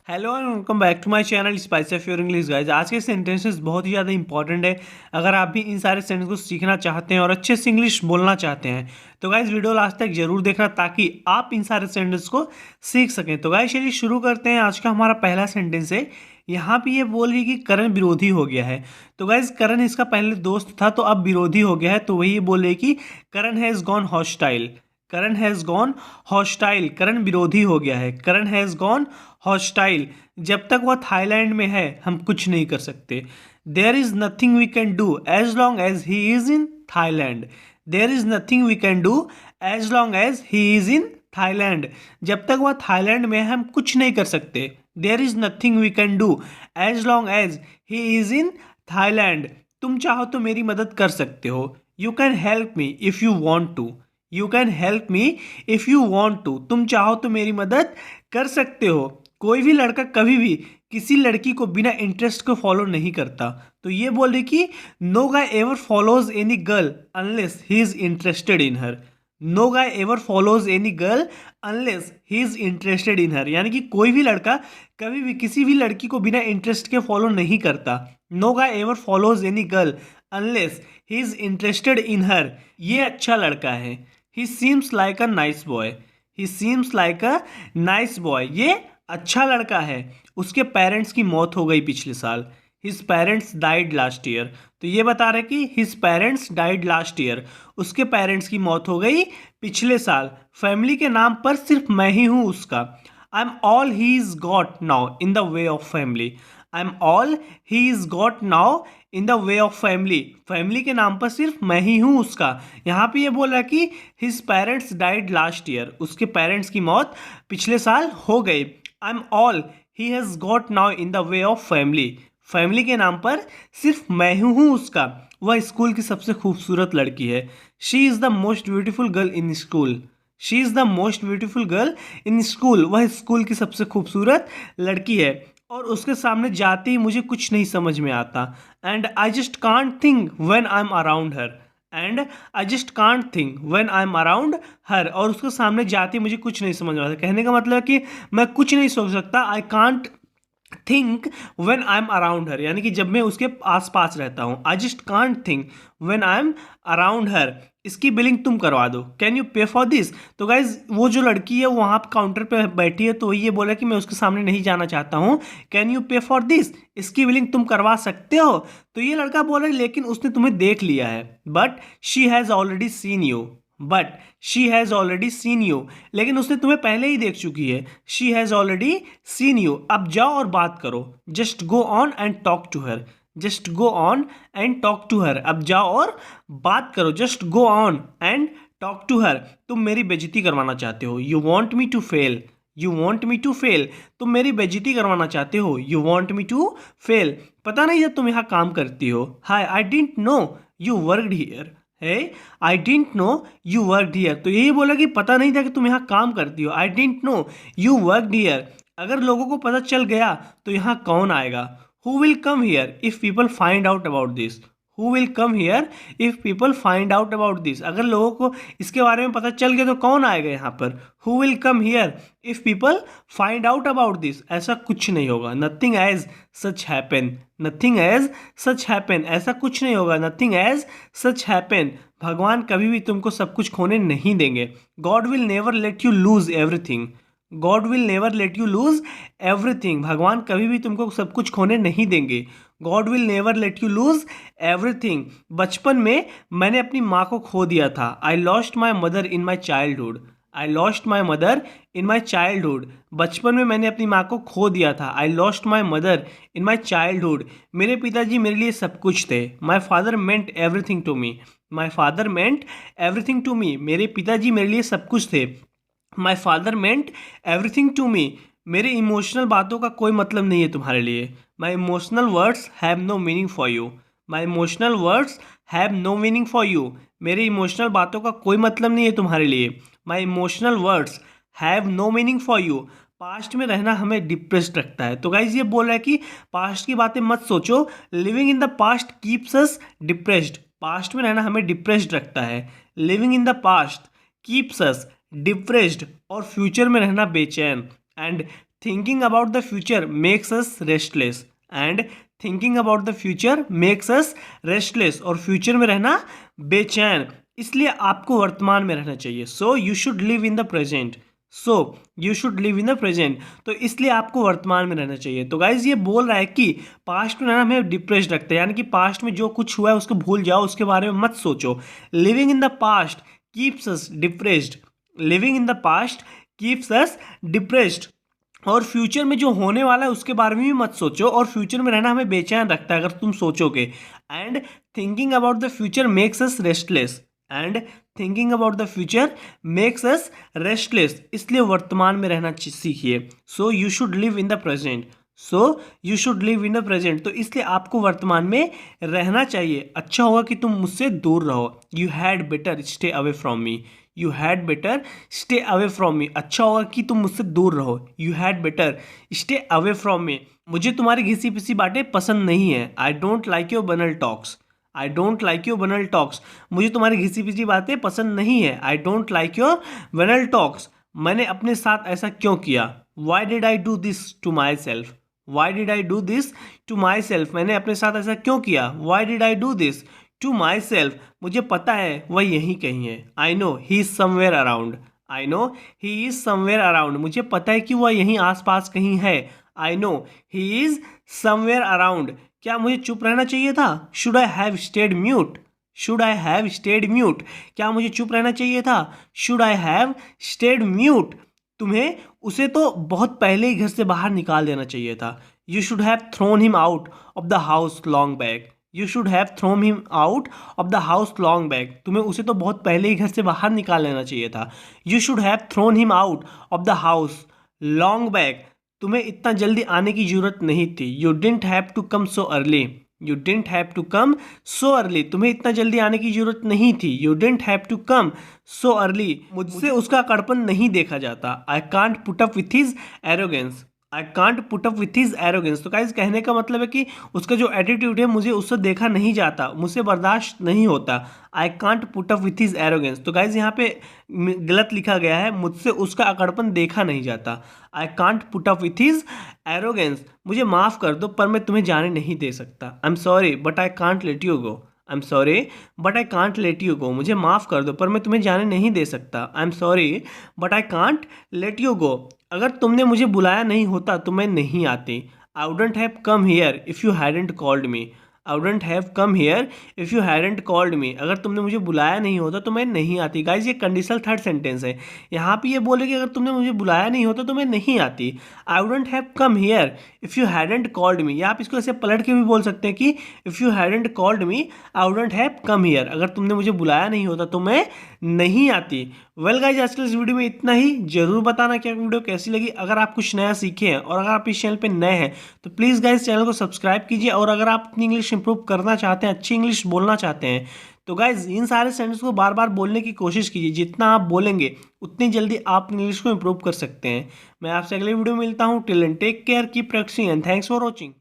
Hello and welcome back to my channel spice of your English guys. आज के sentences बहुत ही ज़्यादा important है। अगर आप भी इन सारे सेंटेंस को सीखना चाहते हैं और अच्छे से इंग्लिश बोलना चाहते हैं तो गाइस वीडियो लास्ट तक जरूर देखना ताकि आप इन सारे सेंटेंस को सीख सकें। तो गाइस चलिए शुरू करते हैं। आज का हमारा पहला सेंटेंस है। यहाँ पे ये बोल रही है कि करण विरोधी हो गया है। तो गाइस करण इसका पहले दोस्त था तो अब विरोधी हो गया है, तो वही बोल रही है कि Karan has gone hostile. Karan has gone hostile, Karan विरोधी हो गया है। करण हैज़ गॉन हॉस्टाइल, जब तक वह थाईलैंड में है हम कुछ नहीं कर सकते। There is nothing we can do as long as he is in Thailand. There is nothing we can do as long as he is in Thailand, जब तक वह थाईलैंड में है हम कुछ नहीं कर सकते। There is nothing we can do as long as he is in Thailand. तुम चाहो तो मेरी मदद कर सकते हो। You can help me if you want to. You can help me if you want to, तुम चाहो तो मेरी मदद कर सकते हो। कोई भी लड़का कभी भी किसी लड़की को बिना इंटरेस्ट को फॉलो नहीं करता। तो ये बोल रही कि no guy ever follows any girl unless he is interested in her. No guy ever follows any girl unless he is interested in her, यानी कि कोई भी लड़का कभी भी किसी भी लड़की को बिना इंटरेस्ट के फॉलो नहीं करता। No guy ever follows any girl unless he is interested in her. ये अच्छा लड़का है। He seems like a nice boy. He seems like a nice boy, ये अच्छा लड़का है। उसके पेरेंट्स की मौत हो गई पिछले साल। His parents died last year. तो ये बता रहे कि his parents died last year, उसके पेरेंट्स की मौत हो गई पिछले साल। फैमिली के नाम पर सिर्फ मैं ही हूँ उसका। I am all he is got now in the way of family. I am all he is got now in the way of family. Family के नाम पर सिर्फ मैं ही हूँ उसका। यहाँ पे ये बोला कि his parents died last year, उसके पेरेंट्स की मौत पिछले साल हो गई। I am all he has got now in the way of family. Family के नाम पर सिर्फ मैं ही हूँ उसका। वह स्कूल की सबसे खूबसूरत लड़की है। She is the most beautiful girl in school. She is the most beautiful girl in school, वह स्कूल की सबसे खूबसूरत लड़की है। और उसके सामने जाते ही मुझे कुछ नहीं समझ में आता। And I just can't think when I am around her. And I just can't think when I am around her, और उसके सामने जाते ही मुझे कुछ नहीं समझ में आता। कहने का मतलब है कि मैं कुछ नहीं सोच सकता। I can't think when I am around her, यानी कि जब मैं उसके आस पास रहता हूँ। I just can't think when I am around her. इसकी बिलिंग तुम करवा दो। Can you pay for this. तो गाइज वो जो लड़की है वो वहाँ काउंटर पे बैठी है, तो ये बोला कि मैं उसके सामने नहीं जाना चाहता हूँ। Can you pay for this, इसकी बिलिंग तुम करवा सकते हो। तो ये लड़का बोला लेकिन उसने तुम्हें देख लिया है। But she has already seen you. But she has already seen you, लेकिन उसने तुम्हें पहले ही देख चुकी है। She has already seen you. अब जाओ और बात करो। Just go on and talk to her. Just go on and talk to her, अब जाओ और बात करो। Just go on and talk to her. तुम मेरी बेइज्जती करवाना चाहते हो। You want me to fail. You want me to fail, तुम मेरी बेइज्जती करवाना चाहते हो। You want me to fail, पता नहीं जब तुम यहाँ काम करती हो। Hi I didn't know you worked here. Hi I didn't know you worked here, तो यही बोला कि पता नहीं था कि तुम यहाँ काम करती हो। आई didn't know you worked here, अगर लोगों को पता चल गया तो यहाँ कौन आएगा। Who will come here if people find out about this. Who will come here if people find out about this, अगर लोगों को इसके बारे में पता चल गया तो कौन आएगा यहाँ पर। Who will come here if people find out about this, ऐसा कुछ नहीं होगा। Nothing as such happen. Nothing as such happen, ऐसा कुछ नहीं होगा। नथिंग एज सच हैपन, भगवान कभी भी तुमको सब कुछ खोने नहीं देंगे। God will never let you lose everything. God will never let you lose everything, भगवान कभी भी तुमको सब कुछ खोने नहीं देंगे। God will never let you lose everything, बचपन में मैंने अपनी माँ को खो दिया था। I lost my mother in my childhood. I lost my mother in my childhood, बचपन में मैंने अपनी माँ को खो दिया था। I lost my mother in my childhood, मेरे पिताजी मेरे लिए सब कुछ थे। My father meant everything to me. My father meant everything to me, मेरे पिताजी मेरे लिए सब कुछ थे। My father meant everything to me, मेरे इमोशनल बातों का कोई मतलब नहीं है तुम्हारे लिए। My emotional words have no meaning for you. My emotional words have no meaning for you, मेरे इमोशनल बातों का कोई मतलब नहीं है तुम्हारे लिए। My emotional words have no meaning for you, past में रहना हमें डिप्रेस्ड रखता है। तो गाइज ये बोल रहा है कि पास्ट की बातें मत सोचो। Living in the past keeps us depressed, past में रहना हमें डिप्रेस्ड रखता है। Living in the past keeps us depressed, और फ्यूचर में रहना बेचैन। And thinking about the future makes us restless and thinking about the future makes us restless, और फ्यूचर में रहना बेचैन, इसलिए आपको वर्तमान में रहना चाहिए। So you should live in the present, so you should live in the present, तो इसलिए आपको वर्तमान में रहना चाहिए। तो गाइज ये बोल रहा है कि पास्ट में रहना हमें डिप्रेस्ड रखता है, यानी कि पास्ट में जो कुछ हुआ है उसको भूल जाओ, उसके बारे में मत सोचो। Living in the past keeps us depressed, living in the past keeps us depressed, और फ्यूचर में जो होने वाला है उसके बारे में भी मत सोचो, और फ्यूचर में रहना हमें बेचैन रखता है अगर तुम सोचोगे। And thinking about the future makes us restless, and thinking about the future makes us restless, इसलिए वर्तमान में रहना सीखिए। So you should live in the present, so you should live in the present, तो इसलिए आपको वर्तमान में रहना चाहिए। अच्छा होगा कि तुम मुझसे दूर रहो। You had better stay away from me, you had better stay away from me, अच्छा होगा कि तुम मुझसे दूर रहो। You had better stay away from me, मुझे तुम्हारी घिसी पिसी बातें पसंद नहीं है। आई डोंट लाइक योर बनल talks, I don't like your बनल टॉक्स, मुझे तुम्हारी घिसी पिसी बातें पसंद नहीं है। आई डोंट लाइक योर बनल टॉक्स, मैंने अपने साथ ऐसा क्यों किया। Why did I do this to myself, why did I do this to myself, मैंने अपने साथ ऐसा क्यों किया। Why did I do this to myself, मुझे पता है वह यहीं कहीं है। I know he is somewhere around, I know he is somewhere around, मुझे पता है कि वह यहीं आसपास कहीं है। I know he is somewhere around, क्या मुझे चुप रहना चाहिए था। Should I have stayed mute, should I have stayed mute, क्या मुझे चुप रहना चाहिए था। Should I have stayed mute, तुम्हें उसे तो बहुत पहले ही घर से बाहर निकाल देना चाहिए था। You should have thrown him out of the house long back, you should have thrown him out of the house long back, तुम्हें उसे तो बहुत पहले ही घर से बाहर निकाल लेना चाहिए था। You should have thrown him out of the house long back, तुम्हें इतना जल्दी आने की जरूरत नहीं थी। You didn't have to come so early, you didn't have to come so early, तुम्हें इतना जल्दी आने की जरूरत नहीं थी। You didn't have to come so early, मुझसे उसका कड़पन नहीं देखा जाता। I can't put up with his arrogance, I can't put up with his arrogance, तो गाइस कहने का मतलब है कि उसका जो एटीट्यूड है मुझे उससे देखा नहीं जाता, मुझसे बर्दाश्त नहीं होता। आई can't put up with his arrogance, तो गाइस यहाँ पे गलत लिखा गया है, मुझसे उसका अकड़पन देखा नहीं जाता। I can't put up with his arrogance, मुझे माफ़ कर दो पर मैं तुम्हें जाने नहीं दे सकता। I am sorry but I can't let you go, I am sorry but I can't let you go, मुझे माफ़ कर दो पर मैं तुम्हें जाने नहीं दे सकता। I am sorry but I can't let you go, अगर तुमने मुझे बुलाया नहीं होता तो मैं नहीं आती। I wouldn't have come here if you hadn't called me, I wouldn't have come here if you hadn't called me, अगर तुमने मुझे बुलाया नहीं होता तो मैं नहीं आती। गाइज ये कंडीशनल थर्ड सेंटेंस है, यहाँ पे ये बोले कि अगर तुमने मुझे बुलाया नहीं होता तो मैं नहीं आती। I wouldn't have come here if you hadn't called me, या आप इसको ऐसे पलट के भी बोल सकते हैं कि if you hadn't called me I wouldn't have come here, अगर तुमने मुझे बुलाया नहीं होता तो मैं नहीं आती। वेल गाइज आज के इस वीडियो में इतना ही, जरूर बताना क्या वीडियो कैसी लगी। अगर आप कुछ नया सीखे हैं और अगर आप इस चैनल पे नए हैं तो प्लीज़ गाइज चैनल को सब्सक्राइब कीजिए, और अगर आप अपनी इंग्लिश इंप्रूव करना चाहते हैं, अच्छी इंग्लिश बोलना चाहते हैं तो गाइज इन सारे सेंटेंस को बार बार बोलने की कोशिश कीजिए, जितना आप बोलेंगे उतनी जल्दी आप इंग्लिश को इंप्रूव कर सकते हैं। मैं आपसे अगले वीडियो में मिलता हूँ। Till then take care, keep practising and thanks for watching.